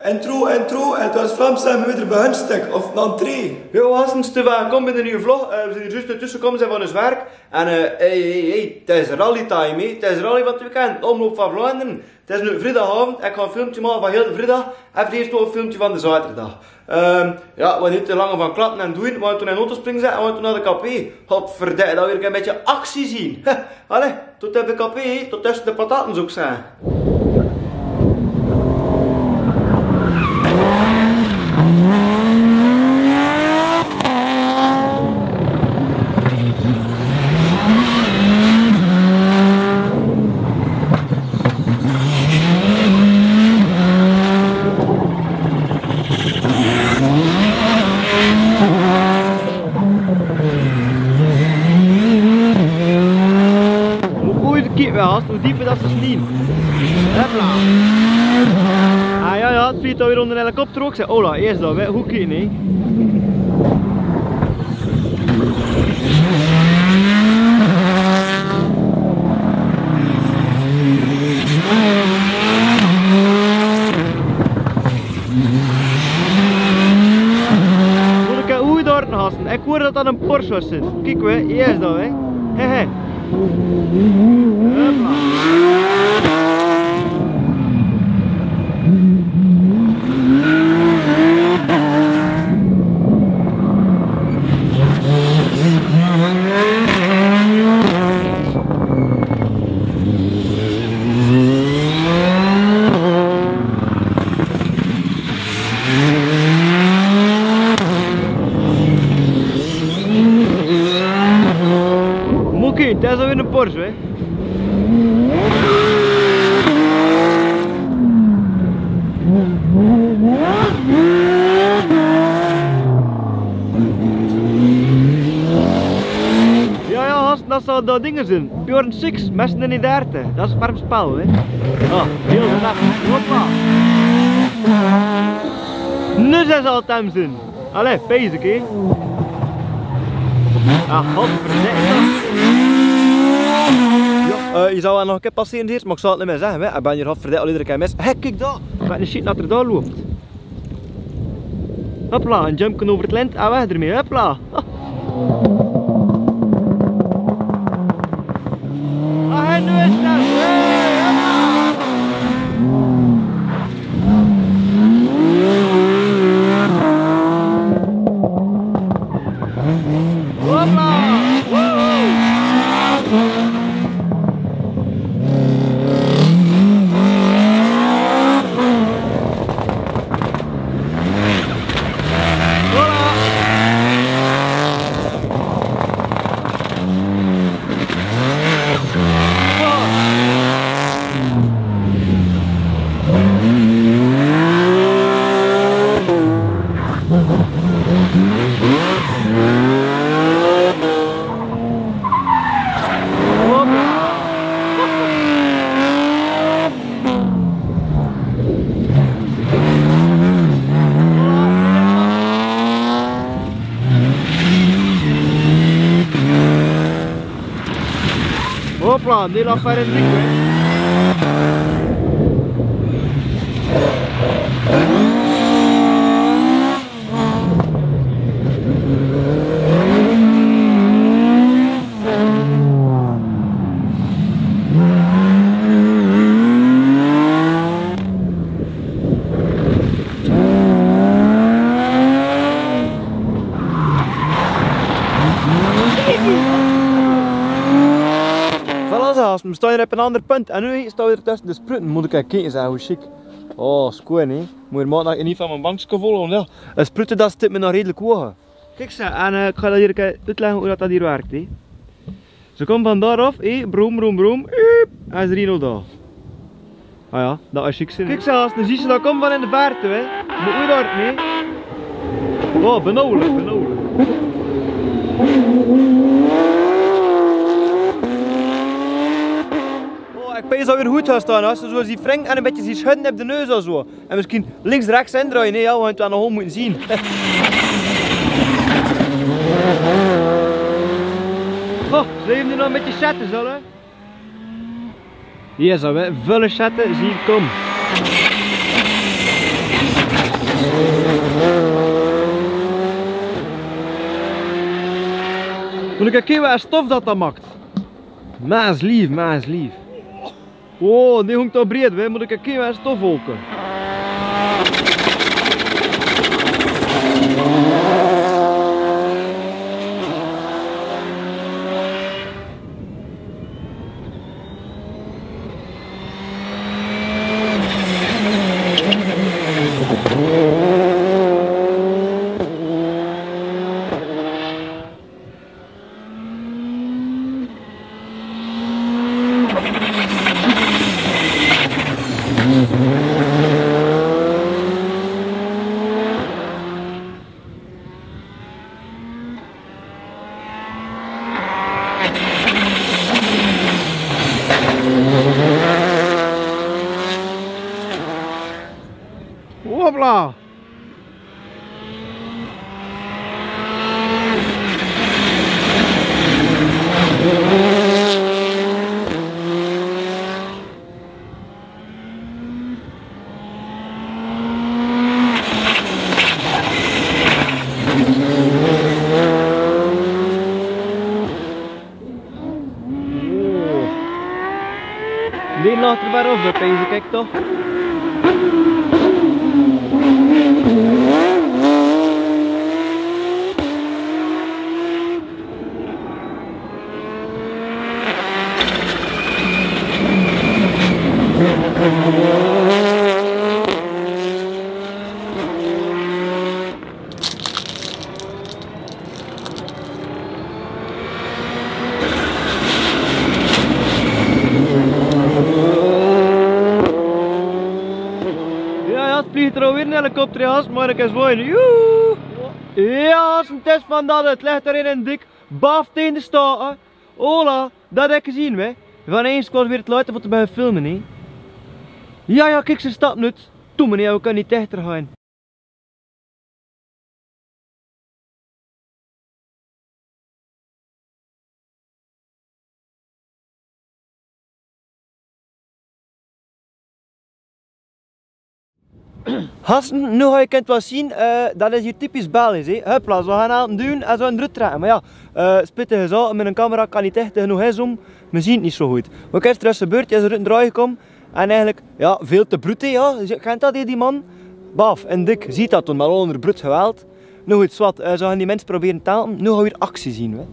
Intro, en het was Vlaams zijn we weer bij hun stuk, of een entree. Yo, gasten, welkom bij een nieuwe vlog. We zijn hier juist ertussen gekomen zijn van ons werk. En hey, het is rallytime, hè. Het is rally van het weekend, de omloop van Vlaanderen. Het is nu vrijdagavond, ik ga een filmpje maken van heel de vrijdag. En eerst nog een filmpje van de zaterdag. Ja, we gaan niet te lang van klappen en doen. We gaan toen in de auto springen zetten en we gaan toen naar de café. Godverdikke, dat wil ik een beetje actie zien. Allee, tot op de café, tot tussen de pataten zou ik zeggen. Hoe diep dat ze zien. Hopla. Ah ja, het vliegt alweer onder een helikopter ook. Zeg, Ola, eerst dat, hè. Goed kijken, hè. Moet ik hoe daar gasten? Ik hoor dat dat een Porsche was. Kijk, hè. Eerst dat, hè. Hehe. Het is alweer een Porsche, hè? Ja, dat zou dat dingen zijn. Bjorn 6, messen in die 30. Dat is een warm spel, hè? Oh, heel de nacht. Hoppa! Nu zijn ze al thuis zijn. Allee, bezig, hè? Ah, godverdikke. Ja, je zou wel nog een keer passeren eerst, maar ik zal het niet meer zeggen. Hè. Ik ben hier godverdikke al iedere keer mis. Hé, kijk daar! Ik ben een shit dat er daar loopt. Hopla, een jumpje over het lint en weg ermee. Hopla! Ah, en nu is het! Hopla, die lag ver in het ding, hè. We staan hier op een ander punt en nu staan we er tussen de spruiten. Moet ik even kijken, zeg, hoe chic. Oh, schoon, hè. Moet je maar niet van mijn bankje volgen. Ja. Een spruiten dat stipt me nog redelijk hoog. Kijk ze, en ik ga dat hier even uitleggen hoe dat hier werkt. Hè. Ze komt van daar af, broem, broem, broem. En is er hier nog daar. Ah ja, dat is chic. Kijk ze, dan zie je dat komt van in de verte. Hè. Moet je daar mee? Oh, benauwelijk, benauwelijk. Ik pees dat weer goed gaan staan, als je zo ziet wringen en een beetje ziet schudden op de neus of zo. En misschien links, rechts indraaien, nee, ja, we gaan het wel nog moeten zien. Oh, zijn we nog een beetje chatten, zo, hè? Hier zo, hè, vulle chatten, zie ik kom. Moet ik kijken wat stof dat maakt. Maas lief, maas lief. Oh, die hangt toch breed, hè? Moet ik kijken wat stof ook. Hopla! Die laat er maar over, pezen, kijk toch. Vliegt er alweer een helikopter in Haast, maar ik kan zwaaien. Joehoe! Ja, als een test van dat, het ligt erin een dik baf tegen de staten. Hola, dat heb ik gezien, hè. Van eens kwam weer het luiden voor te beginnen filmen, hè. Ja, kijk, ze stapt niet. Doe meneer, we kunnen niet dichter gaan. Gasten, nu ga je het wel zien, dat is hier typisch Belgisch. Hupla, we gaan aan het doen en zo een druk trekken. Maar ja, spittige zaken met een camera kan niet echt genoeg inzoomen. We zien het niet zo goed. Wat is er dus gebeurd? Je is er een draai gekomen en eigenlijk ja, veel te brute. Ja. Je kent dat, die man? Baf en dik, ziet dat toen, maar al onder brut geweld. Nu goed, zwart, ze gaan die mensen proberen te helpen. Nu gaan we weer actie zien. Hè.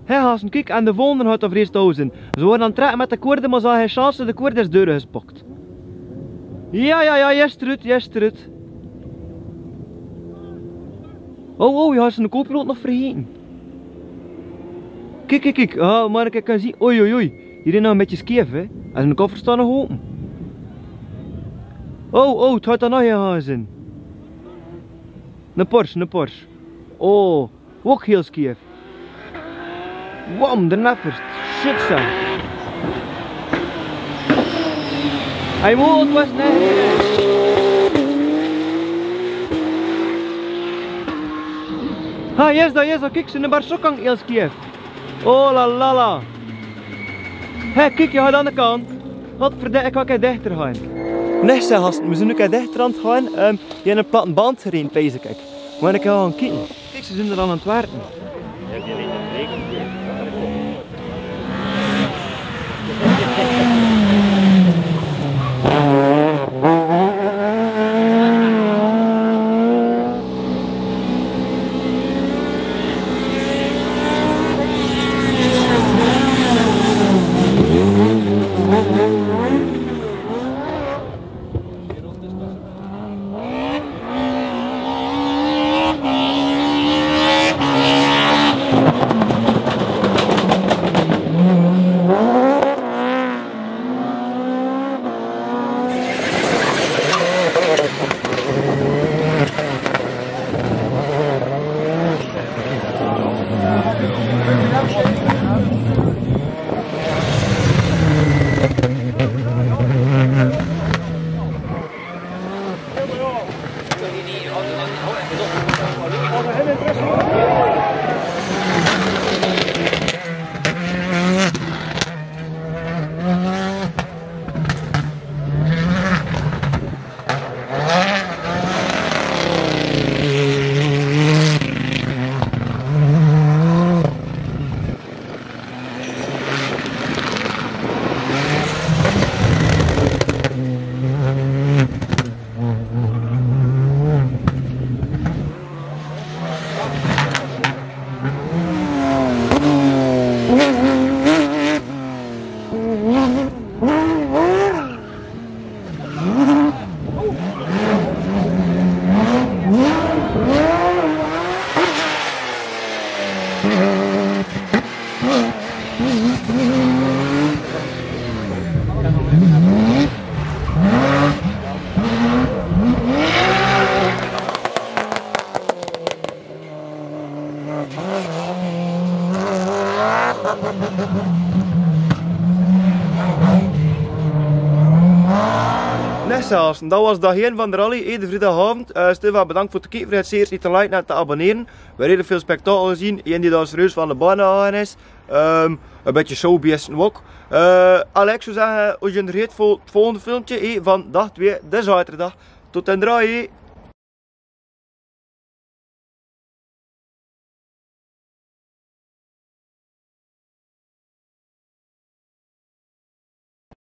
Hé gasten, kijk, en de volgende gaat er eerst zijn. Ze worden aan het trekken met de koorden, maar ze hebben geen chance, de koord is doorgespokt. Ja, juist eruit. Oh, je had zijn kooppiloot nog vergeten. Kijk, maar ik kan zien, oei, hier is nog een beetje skeef, hè. En zijn koffer staat nog open. Oh, het gaat er nog in gaan zijn. Een Porsche. Oh, ook heel skeef. Wam, de neffers. Shit zo. Hij moet was net. Ha, yes, kijk, ze een barsokang heel skief. Oh la la la. Hé, kijk, je gaat aan de kant. Wat verder, ik ga dichter gaan. Nee, zeg gasten, we zijn nu dichter aan het gaan. Je hebt een platte band gereden, pees ik. Maar ik ga gaan kijken. Kijk, ze zijn er aan het werken. zelfs. En dat was dag 1 van de rally, de vrijdagavond. Stefan, bedankt voor het kijken. Vergeet zeer niet te liken en te abonneren. We hebben redelijk veel spektakel gezien. Eén die daar serieus van de baan gegaan is. Een beetje showbeesten ook. Alex, zou zeggen, als je er voor het volgende filmpje van dag 2, de zaterdag. Tot en draai.